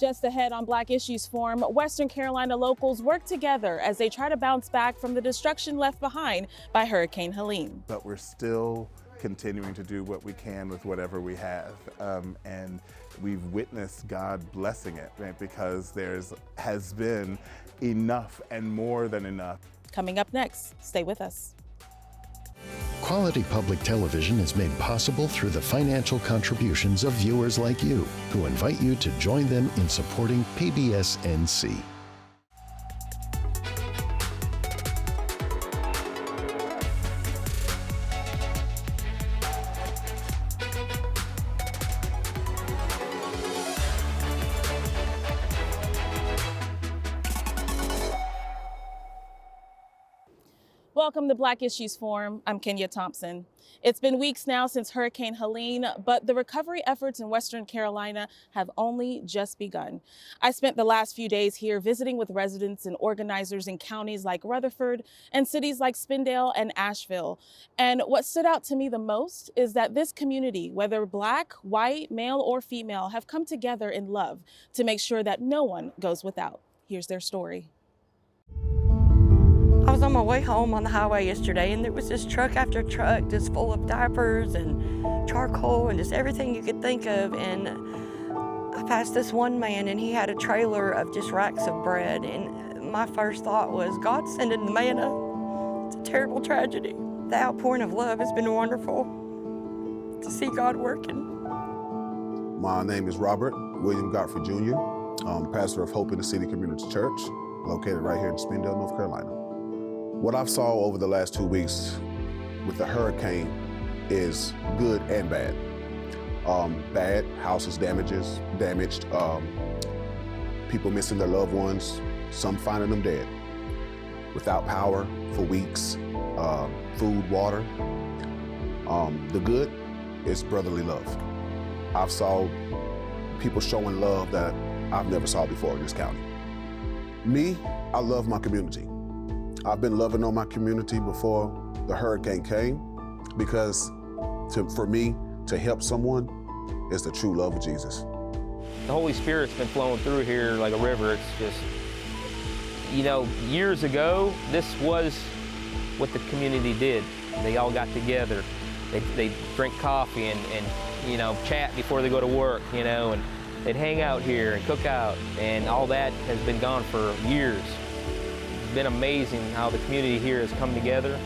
Just ahead on Black Issues Forum, Western Carolina locals work together as they try to bounce back from the destruction left behind by Hurricane Helene. But we're still continuing to do what we can with whatever we have. And we've witnessed God blessing it, right? Because has been enough and more than enough. Coming up next, stay with us. Quality public television is made possible through the financial contributions of viewers like you, who invite you to join them in supporting PBS NC. Welcome to Black Issues Forum. I'm Kenia Thompson. It's been weeks now since Hurricane Helene, but the recovery efforts in Western Carolina have only just begun. I spent the last few days here visiting with residents and organizers in counties like Rutherford and cities like Spindale and Asheville. And what stood out to me the most is that this community, whether Black, white, male, or female, have come together in love to make sure that no one goes without. Here's their story. I was on my way home on the highway yesterday, and there was this truck after truck just full of diapers and charcoal and just everything you could think of. And I passed this one man, and he had a trailer of just racks of bread. And my first thought was, God's sending the manna. It's a terrible tragedy. The outpouring of love has been wonderful to see God working. My name is Robert William Godfrey Jr. I'm pastor of Hope in the City Community Church, located right here in Spindale, North Carolina. What I've saw over the last 2 weeks with the hurricane is good and bad. Bad, houses damaged, people missing their loved ones, some finding them dead, without power for weeks, food, water. The good is brotherly love. I've saw people showing love that I've never saw before in this county. Me, I love my community. I've been loving on my community before the hurricane came, because for me to help someone is the true love of Jesus. The Holy Spirit's been flowing through here like a river. It's just, you know, years ago, this was what the community did. They all got together. They drink coffee and you know, chat before they go to work, you know, and they'd hang out here and cook out, and all that has been gone for years. It's been amazing how the community here has come together.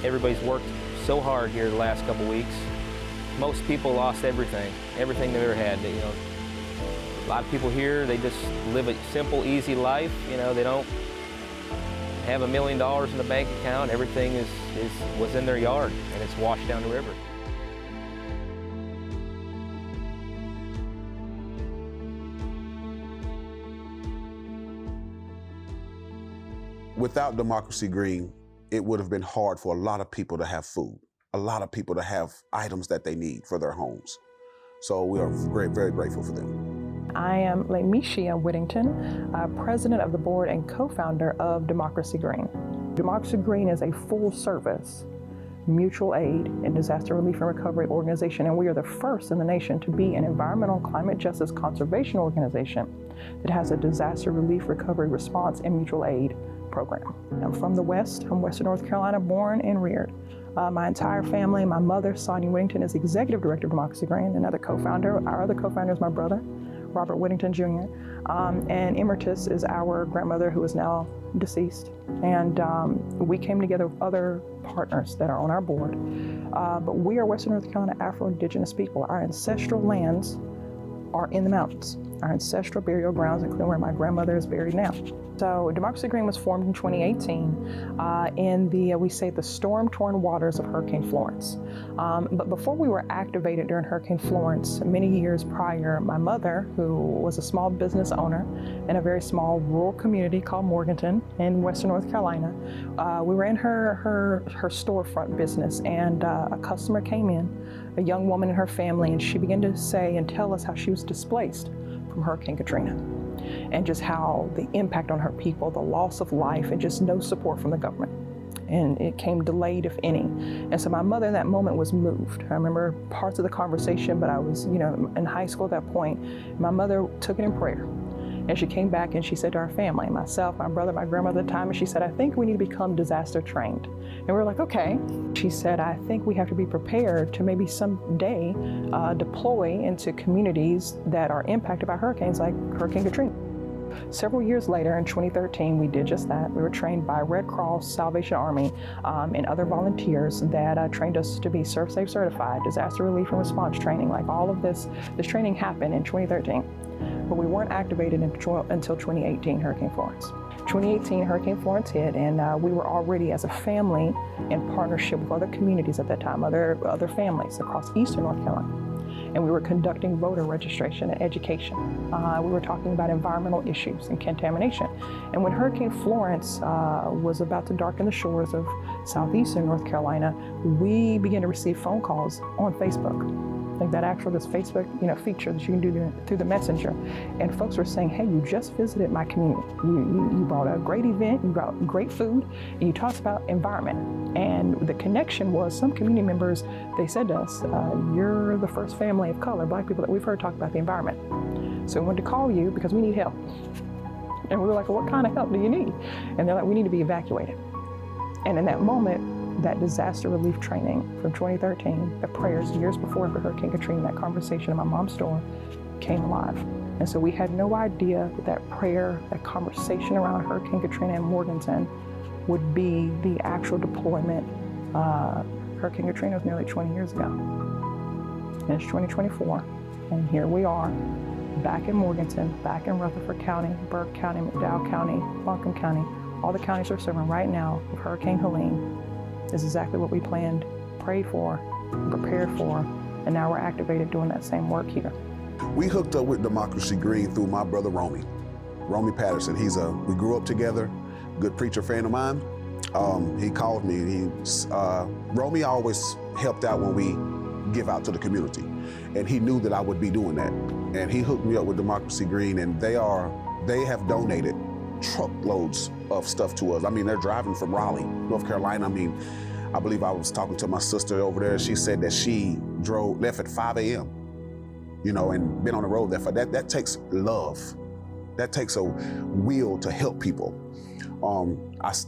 Everybody's worked so hard here the last couple weeks. Most people lost everything they've ever had. You know, a lot of people here, they just live a simple, easy life. You know, they don't have $1 million in the bank account. Everything was in their yard, and it's washed down the river. Without Democracy Green, it would have been hard for a lot of people to have food, a lot of people to have items that they need for their homes. So we are very grateful for them. I am Lameshia Whittington, president of the board and co-founder of Democracy Green. Democracy Green is a full-service mutual aid and disaster relief and recovery organization, and we are the first in the nation to be an environmental climate justice conservation organization that has a disaster relief, recovery, response, and mutual aid program. I'm from the West. I'm Western North Carolina, born and reared. My entire family, my mother, Sonia Whittington, is executive director of Democracy Green. Another co-founder, our other co-founder is my brother, Robert Whittington Jr. And Emeritus is our grandmother, who is now deceased. And we came together with other partners that are on our board. But we are Western North Carolina Afro-Indigenous people. Our ancestral lands are in the mountains. Our ancestral burial grounds, including where my grandmother is buried now. So Democracy Green was formed in 2018 in the storm-torn waters of Hurricane Florence. But before we were activated during Hurricane Florence, many years prior, my mother, who was a small business owner in a very small rural community called Morganton in Western North Carolina, we were in her storefront business, and a customer came in, a young woman and her family, and she began to say and tell us how she was displaced from Hurricane Katrina, and just how the impact on her people, the loss of life, and just no support from the government. and it came delayed, if any. And so my mother in that moment was moved. I remember parts of the conversation, but I was, in high school at that point. My mother took it in prayer. And she came back and she said to our family, myself, my brother, my grandmother at the time, and she said, I think we need to become disaster trained. And we were like, okay. She said, I think we have to be prepared to maybe someday deploy into communities that are impacted by hurricanes like Hurricane Katrina. Several years later, in 2013, we did just that. We were trained by Red Cross, Salvation Army, and other volunteers that trained us to be ServSafe certified, disaster relief and response training. Like all of this training happened in 2013. But we weren't activated until 2018, Hurricane Florence. 2018, Hurricane Florence hit, and we were already, as a family, in partnership with other communities at that time, other families across eastern North Carolina. And we were conducting voter registration and education. We were talking about environmental issues and contamination. And when Hurricane Florence was about to darken the shores of southeastern North Carolina, we began to receive phone calls on Facebook. Like that this Facebook, feature that you can do through the messenger. And folks were saying, hey, you just visited my community. You brought a great event, you brought great food, and you talked about environment. And the connection was some community members, they said to us, you're the first family of color, Black people, that we've heard talk about the environment. So we wanted to call you because we need help. And we were like, well, what kind of help do you need? And they're like, we need to be evacuated. And in that moment, that disaster relief training from 2013, the prayers years before for Hurricane Katrina, that conversation in my mom's store came alive. And so we had no idea that prayer, that conversation around Hurricane Katrina in Morganton would be the actual deployment. Hurricane Katrina was nearly 20 years ago. And it's 2024, and here we are, back in Morganton, back in Rutherford County, Burke County, McDowell County, Buncombe County. All the counties are serving right now with Hurricane Helene. Is exactly what we planned, prayed for, prepared for, and now we're activated doing that same work here. We hooked up with Democracy Green through my brother Romy Patterson. We grew up together, good preacher friend of mine. He called me. Romy always helped out when we give out to the community, and he knew that I would be doing that. And he hooked me up with Democracy Green, and they have donated truckloads of stuff to us. I mean, they're driving from Raleigh, North Carolina. I mean, I believe I was talking to my sister over there. She said that she left at 5 a.m., and been on the road there for that. That takes love. That takes a will to help people.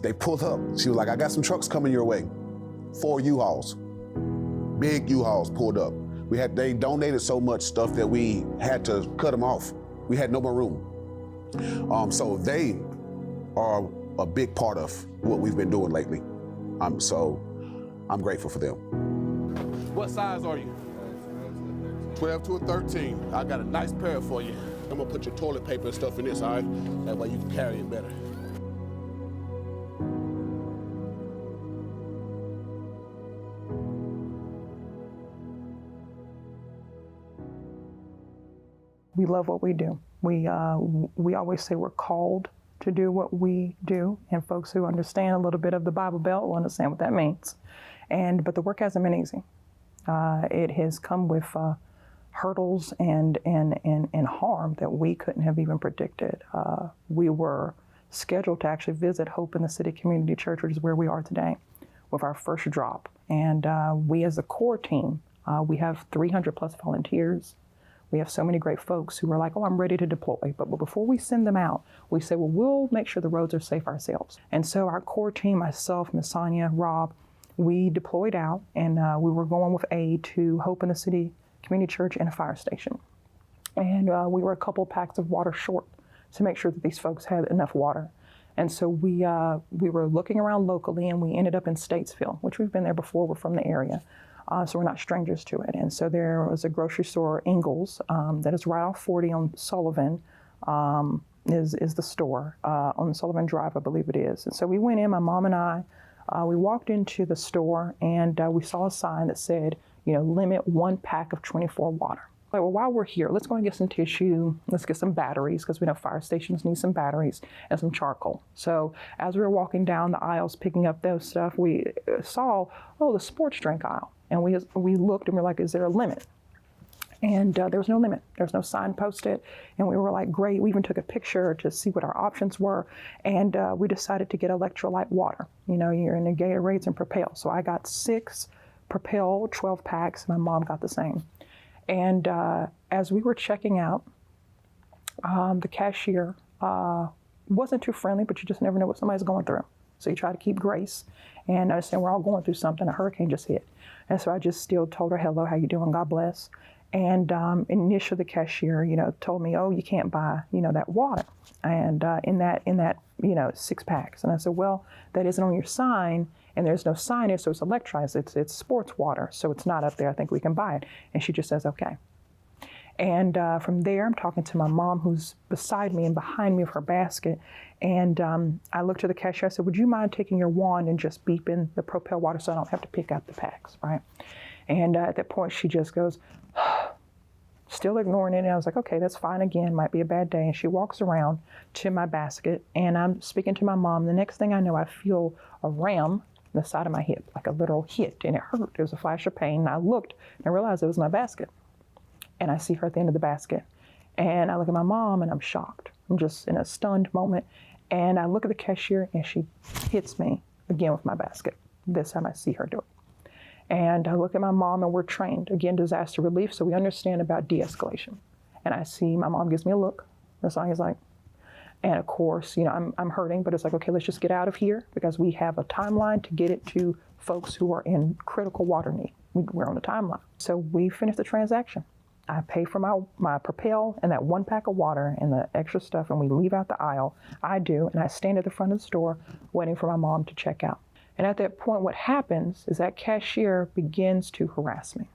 They pulled up. She was like, I got some trucks coming your way. 4 U-Hauls, big U-Hauls pulled up. They donated so much stuff that we had to cut them off. We had no more room. So they are a big part of what we've been doing lately. I'm grateful for them. What size are you? 12 to a 13. I got a nice pair for you. I'm gonna put your toilet paper and stuff in this, all right? That way you can carry it better. We love what we do. We always say we're called to do what we do, and folks who understand a little bit of the Bible Belt will understand what that means. But the work hasn't been easy. It has come with hurdles and harm that we couldn't have even predicted. We were scheduled to actually visit Hope in the City Community Church, which is where we are today, with our first drop. And we as a core team, we have 300 plus volunteers. We have so many great folks who are like, oh, I'm ready to deploy. But before we send them out, we say, well, we'll make sure the roads are safe ourselves. And so our core team, myself, Ms. Sonia, Rob, we deployed out, and we were going with aid to Hope in the City Community Church and a fire station. And we were a couple packs of water short to make sure that these folks had enough water. And so we were looking around locally, and we ended up in Statesville, which we've been there before. We're from the area. So we're not strangers to it. And so there was a grocery store, Ingles, that is right off 40 on Sullivan, is the store, on Sullivan Drive, I believe it is. And so we went in, my mom and I, we walked into the store, and we saw a sign that said, limit 1 pack of 24 water. Like, well, while we're here, let's go and get some tissue, let's get some batteries, because we know fire stations need some batteries and some charcoal. So as we were walking down the aisles picking up those stuff, we saw, the sports drink aisle. And we looked and we're like, is there a limit? And there was no limit. There was no sign posted. And we were like, great. We even took a picture to see what our options were. And we decided to get electrolyte water. You know, you're in the Gatorades and Propel. So I got 6 Propel 12 packs. My mom got the same. And as we were checking out, the cashier wasn't too friendly, but you just never know what somebody's going through. So you try to keep grace and understand we're all going through something. A hurricane just hit. And so I just still told her, hello, how you doing? God bless. And initially the cashier, you know, told me, oh, you can't buy, you know, that water. And in that, you know, 6 packs. And I said, well, that isn't on your sign. And there's no signage, so it's electrolyzed. It's sports water, so it's not up there. I think we can buy it. And she just says, okay. And from there, I'm talking to my mom, who's beside me and behind me with her basket. And I looked to the cashier. I said, would you mind taking your wand and just beeping the Propel water so I don't have to pick up the packs, right? And at that point, she just goes, still ignoring it. And I was like, okay, that's fine again. Might be a bad day. And she walks around to my basket. And I'm speaking to my mom. The next thing I know, I feel a ram on the side of my hip, like a literal hit. And it hurt. There was a flash of pain. And I looked and I realized it was my basket. And I see her at the end of the basket. And I look at my mom and I'm shocked. I'm just in a stunned moment. And I look at the cashier and she hits me again with my basket. This time I see her do it. And I look at my mom and we're trained, again, disaster relief, so we understand about de-escalation. And I see my mom gives me a look. The song is like, and of course, you know, I'm hurting, but it's like, okay, let's just get out of here because we have a timeline to get it to folks who are in critical water need. We're on the timeline. So we finish the transaction. I pay for my Propel and that 1 pack of water and the extra stuff, and we leave out the aisle. I do, and I stand at the front of the store waiting for my mom to check out. And at that point, what happens is that cashier begins to harass me.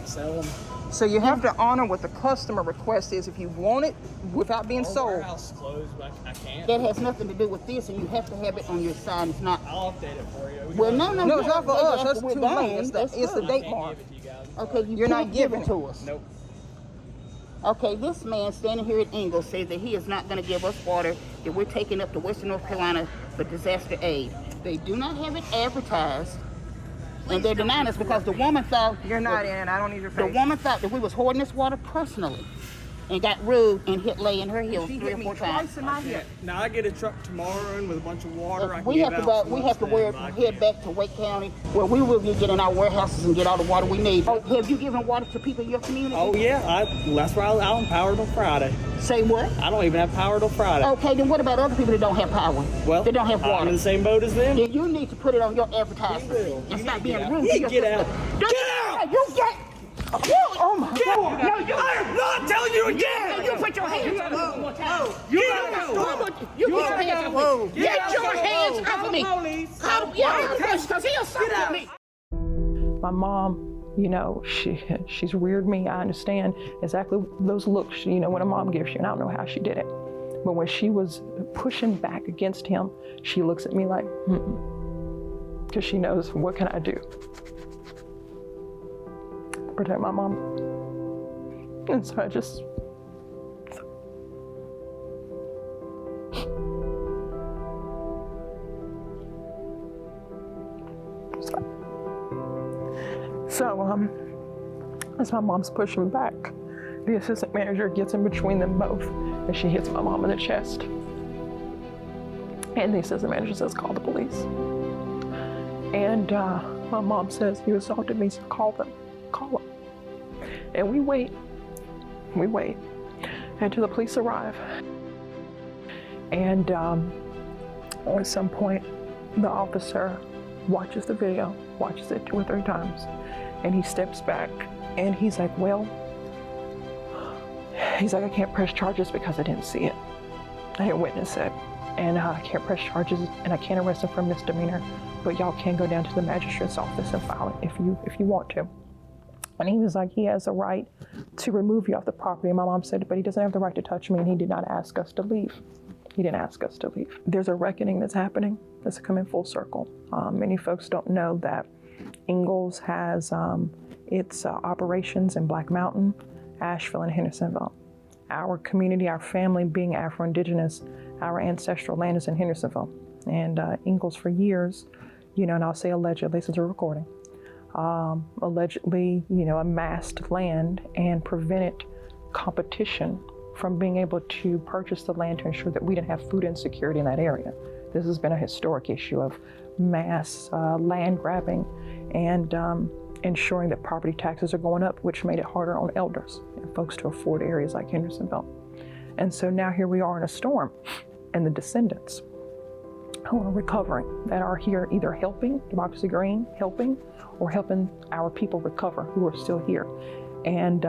So you have to honor what the customer request is if you want it without being sold. Warehouse closed, but I can't. That has nothing to do with this, and you have to have it on your sign. It's not. I'll update it for you. Well, no, it's not for us. That's we're too done. late. It's the date mark. Okay, you're not giving it to us. Nope. Okay, this man standing here at Ingles says that he is not going to give us water, that we're taking up to Western North Carolina for disaster aid. They do not have it advertised, and they're denying us because the woman thought... You're not in. I don't need your face. The woman thought that we was hoarding this water personally and got rude and hit Lay in her heels 3 or 4 times. In my hip. Now I get a truck tomorrow and with a bunch of water. We have to head back to Wake County, where we will be getting our warehouses and get all the water we need. Have you given water to people in your community? Oh yeah, that's why I'm power till Friday. Say what? I don't even have power till Friday. Okay, then what about other people that don't have power? Well, they don't have water. I'm in the same boat as them. Then you need to put it on your advertisement and stop being rude. Get out! Get out! You get. Oh my God! No, I am not telling you again! You put your hands on me one more time. You put your hands on me. Get your hands off of me. Because he'll stop me. My mom, you know, she's reared me. I understand exactly those looks, you know, when a mom gives you, and I don't know how she did it. But when she was pushing back against him, she looks at me like, because she knows, what can I do? Protect my mom. And so I just... So, as my mom's pushing back, the assistant manager gets in between them both, and she hits my mom in the chest. And the assistant manager says, call the police. And my mom says, you assaulted me, so call them. Call them. And we wait until the police arrive. And at some point, the officer watches the video, watches it 2 or 3 times, and he steps back and he's like, well, I can't press charges because I didn't see it. I didn't witness it. And I can't press charges and I can't arrest him for misdemeanor, but y'all can go down to the magistrate's office and file it if you want to. And he was like, he has a right to remove you off the property. And my mom said, but he doesn't have the right to touch me, and he did not ask us to leave. He didn't ask us to leave. There's a reckoning that's happening that's coming full circle. Many folks don't know that Ingles has its operations in Black Mountain, Asheville, and Hendersonville. Our community, our family being Afro-Indigenous, our ancestral land is in Hendersonville. And Ingles for years, you know, and I'll say allegedly since we're recording, allegedly, amassed land and prevented competition from being able to purchase the land to ensure that we didn't have food insecurity in that area. This has been a historic issue of mass land grabbing and ensuring that property taxes are going up, which made it harder on elders and folks to afford areas like Hendersonville. And so now here we are in a storm, and the descendants who are recovering that are here either helping Democracy Green, or helping our people recover who are still here. And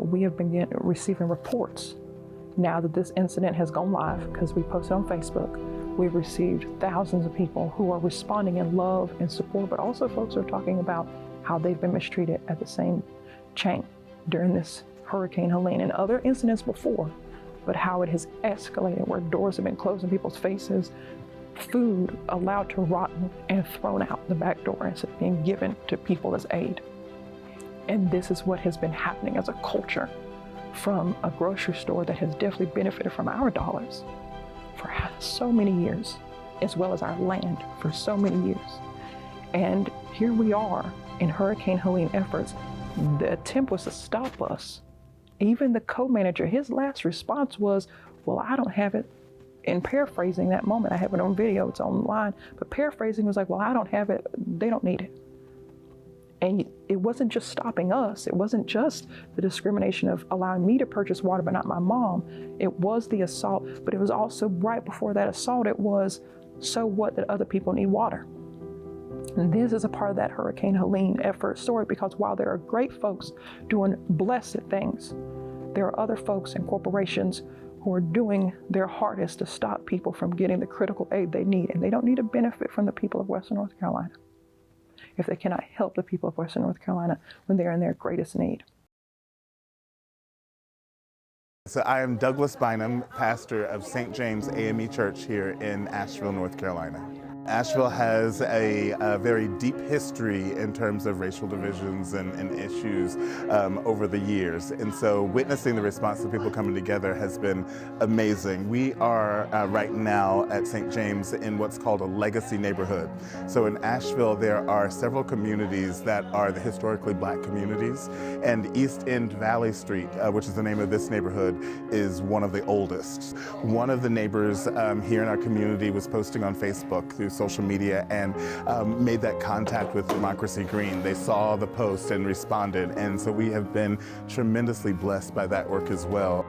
we have been receiving reports now that this incident has gone live, because we posted on Facebook. We've received thousands of people who are responding in love and support, but also folks are talking about how they've been mistreated at the same chain during this Hurricane Helene and other incidents before, but how it has escalated, where doors have been closed in people's faces, food allowed to rot and thrown out the back door instead of being given to people as aid. And this is what has been happening as a culture from a grocery store that has definitely benefited from our dollars for so many years, as well as our land for so many years. And here we are in Hurricane Helene efforts. The attempt was to stop us. Even the co-manager, his last response was, well, I don't have it. In paraphrasing that moment, I have it on video, it's online, but paraphrasing was like, well, I don't have it, they don't need it. And it wasn't just stopping us. It wasn't just the discrimination of allowing me to purchase water, but not my mom. It was the assault, but it was also right before that assault, it was, so what that other people need water? And this is a part of that Hurricane Helene effort story, because while there are great folks doing blessed things, there are other folks and corporations who are doing their hardest to stop people from getting the critical aid they need. And they don't need to benefit from the people of Western North Carolina if they cannot help the people of Western North Carolina when they're in their greatest need. So I am Douglas Bynum, pastor of St. James AME Church here in Asheville, North Carolina. Asheville has a very deep history in terms of racial divisions and issues over the years. And so witnessing the response of people coming together has been amazing. We are right now at St. James in what's called a legacy neighborhood. So in Asheville, there are several communities that are the historically Black communities. And East End Valley Street, which is the name of this neighborhood, is one of the oldest. One of the neighbors here in our community was posting on Facebook through social media and made that contact with Democracy Green. They saw the post and responded, and so we have been tremendously blessed by that work as well.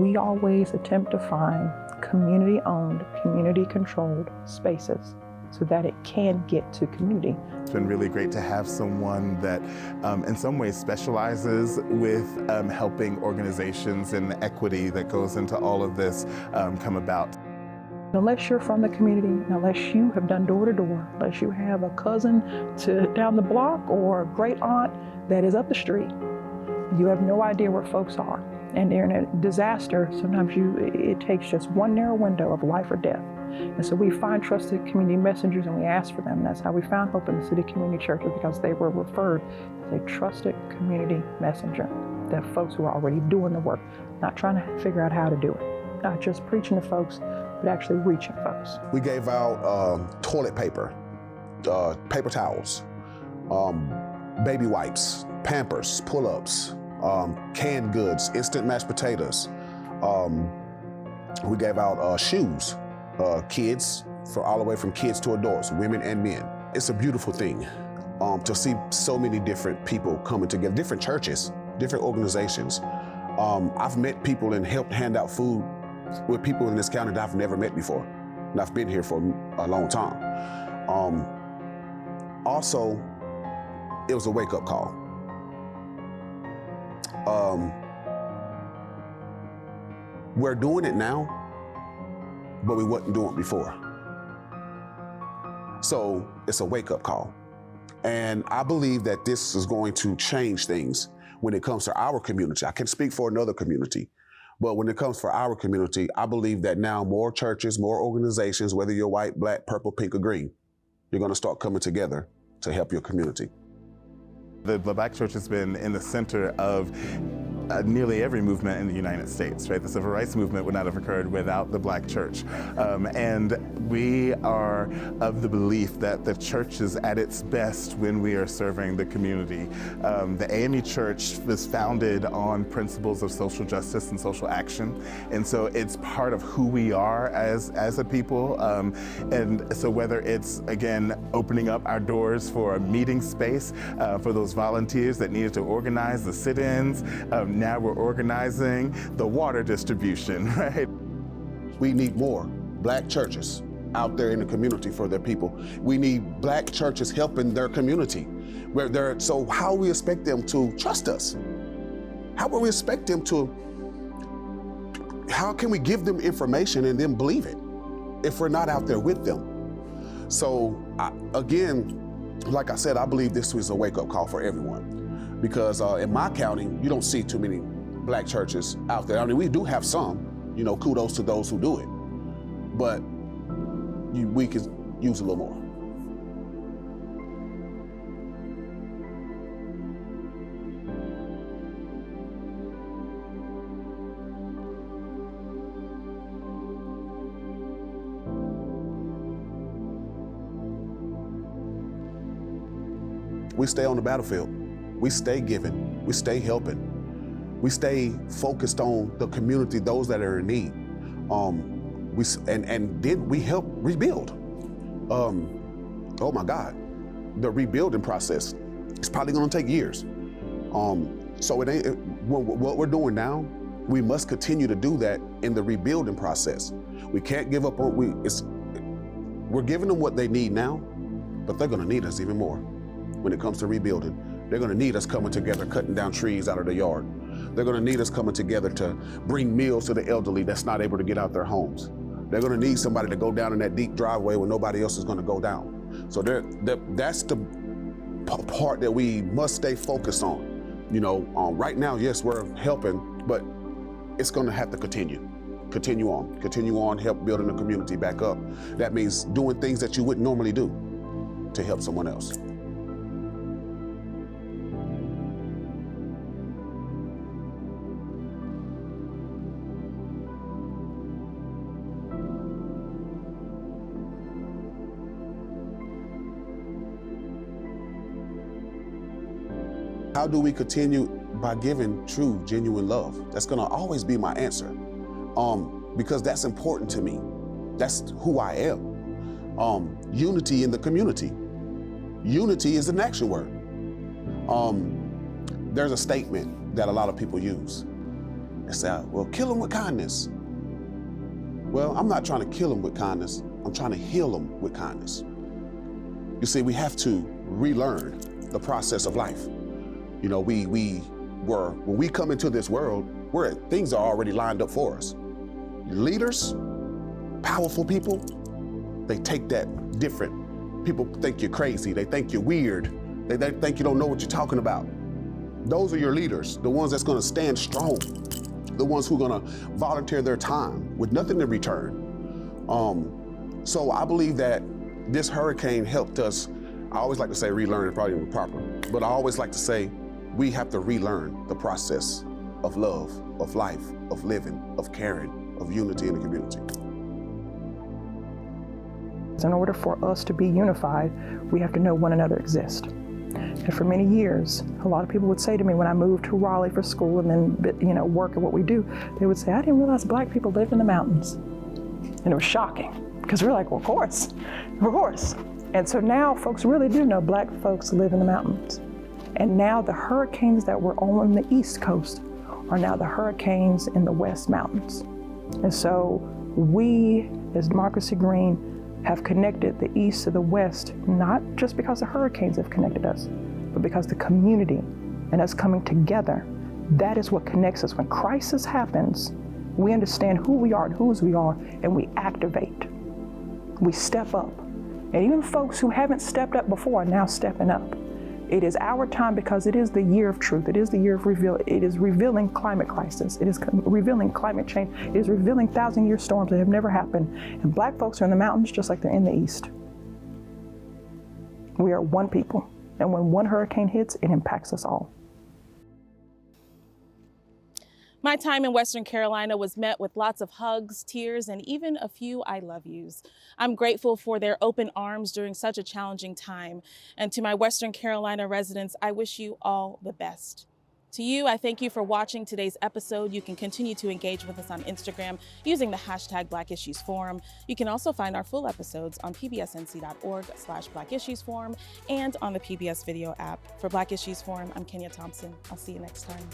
We always attempt to find community-owned, community-controlled spaces so that it can get to community. It's been really great to have someone that in some ways specializes with helping organizations and the equity that goes into all of this come about. Unless you're from the community, unless you have done door-to-door, unless you have a cousin down the block or a great aunt that is up the street, you have no idea where folks are. And they're in a disaster. Sometimes it takes just one narrow window of life or death. And so we find trusted community messengers and we ask for them. And that's how we found Hope in the City Community Churches, because they were referred as a trusted community messenger. That folks who are already doing the work, not trying to figure out how to do it, not just preaching to folks, but actually reaching folks. We gave out toilet paper, paper towels, baby wipes, Pampers, pull-ups, canned goods, instant mashed potatoes. We gave out shoes, kids, all the way from kids to adults, women and men. It's a beautiful thing to see so many different people coming together, different churches, different organizations. I've met people and helped hand out food with people in this county that I've never met before, and I've been here for a long time. Also, it was a wake-up call. We're doing it now, but we wasn't doing it before. So it's a wake-up call. And I believe that this is going to change things when it comes to our community. I can speak for another community, but when it comes for our community, I believe that now more churches, more organizations, whether you're white, black, purple, pink, or green, you're going to start coming together to help your community. The Black Church has been in the center of nearly every movement in the United States, right? The civil rights movement would not have occurred without the Black church. And we are of the belief that the church is at its best when we are serving the community. The AME Church was founded on principles of social justice and social action. And so it's part of who we are as a people. And so whether it's, again, opening up our doors for a meeting space for those volunteers that needed to organize the sit-ins, now we're organizing the water distribution, right? We need more Black churches out there in the community for their people. We need Black churches helping their community. So how we expect them to trust us? How will we expect them to, how can we give them information and then believe it if we're not out there with them? So again, like I said, I believe this was a wake-up call for everyone, because in my county, you don't see too many Black churches out there. I mean, we do have some, you know, kudos to those who do it, but we could use a little more. We stay on the battlefield. We stay giving. We stay helping. We stay focused on the community, those that are in need. And then we help rebuild. Oh my God, the rebuilding process is probably going to take years. So it ain't what we're doing now. We must continue to do that in the rebuilding process. We can't give up on. We're giving them what they need now, but they're going to need us even more when it comes to rebuilding. They're going to need us coming together, cutting down trees out of the yard. They're going to need us coming together to bring meals to the elderly that's not able to get out their homes. They're going to need somebody to go down in that deep driveway when nobody else is going to go down. So that's the part that we must stay focused on. You know, right now, yes, we're helping, but it's going to have to continue. Continue on, help building the community back up. That means doing things that you wouldn't normally do to help someone else. How do we continue? By giving true, genuine love. That's gonna always be my answer, because that's important to me. That's who I am. Unity in the community. Unity is an action word. There's a statement that a lot of people use. They say, well, kill them with kindness. Well, I'm not trying to kill them with kindness. I'm trying to heal them with kindness. You see, we have to relearn the process of life. You know, when we come into this world, things are already lined up for us. Leaders, powerful people, they take that different. People think you're crazy. They think you're weird. They think you don't know what you're talking about. Those are your leaders, the ones that's gonna stand strong, the ones who are gonna volunteer their time with nothing in return. So I believe that this hurricane helped us. I always like to say relearn is probably improper, but I always like to say we have to relearn the process of love, of life, of living, of caring, of unity in the community. In order for us to be unified, we have to know one another exists. And for many years, a lot of people would say to me when I moved to Raleigh for school and then work at what we do, they would say, I didn't realize Black people lived in the mountains. And it was shocking, because we're like, well, of course. And so now folks really do know Black folks live in the mountains. And now the hurricanes that were on the East Coast are now the hurricanes in the West Mountains. And so we, as Democracy Green, have connected the East to the West, not just because the hurricanes have connected us, but because the community and us coming together, that is what connects us. When crisis happens, we understand who we are and whose we are, and we activate. We step up. And even folks who haven't stepped up before are now stepping up. It is our time because it is the year of truth. It is the year of reveal. It is revealing climate crisis. It is revealing climate change. It is revealing 1,000-year storms that have never happened. And Black folks are in the mountains just like they're in the East. We are one people. And when one hurricane hits, it impacts us all. My time in Western Carolina was met with lots of hugs, tears, and even a few I love yous. I'm grateful for their open arms during such a challenging time. And to my Western Carolina residents, I wish you all the best. To you, I thank you for watching today's episode. You can continue to engage with us on Instagram using the hashtag Black Issues Forum. You can also find our full episodes on pbsnc.org/Black Issues Forum and on the PBS video app. For Black Issues Forum, I'm Kenia Thompson. I'll see you next time.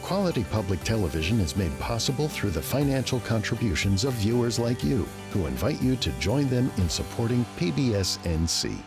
Quality public television is made possible through the financial contributions of viewers like you, who invite you to join them in supporting PBS NC.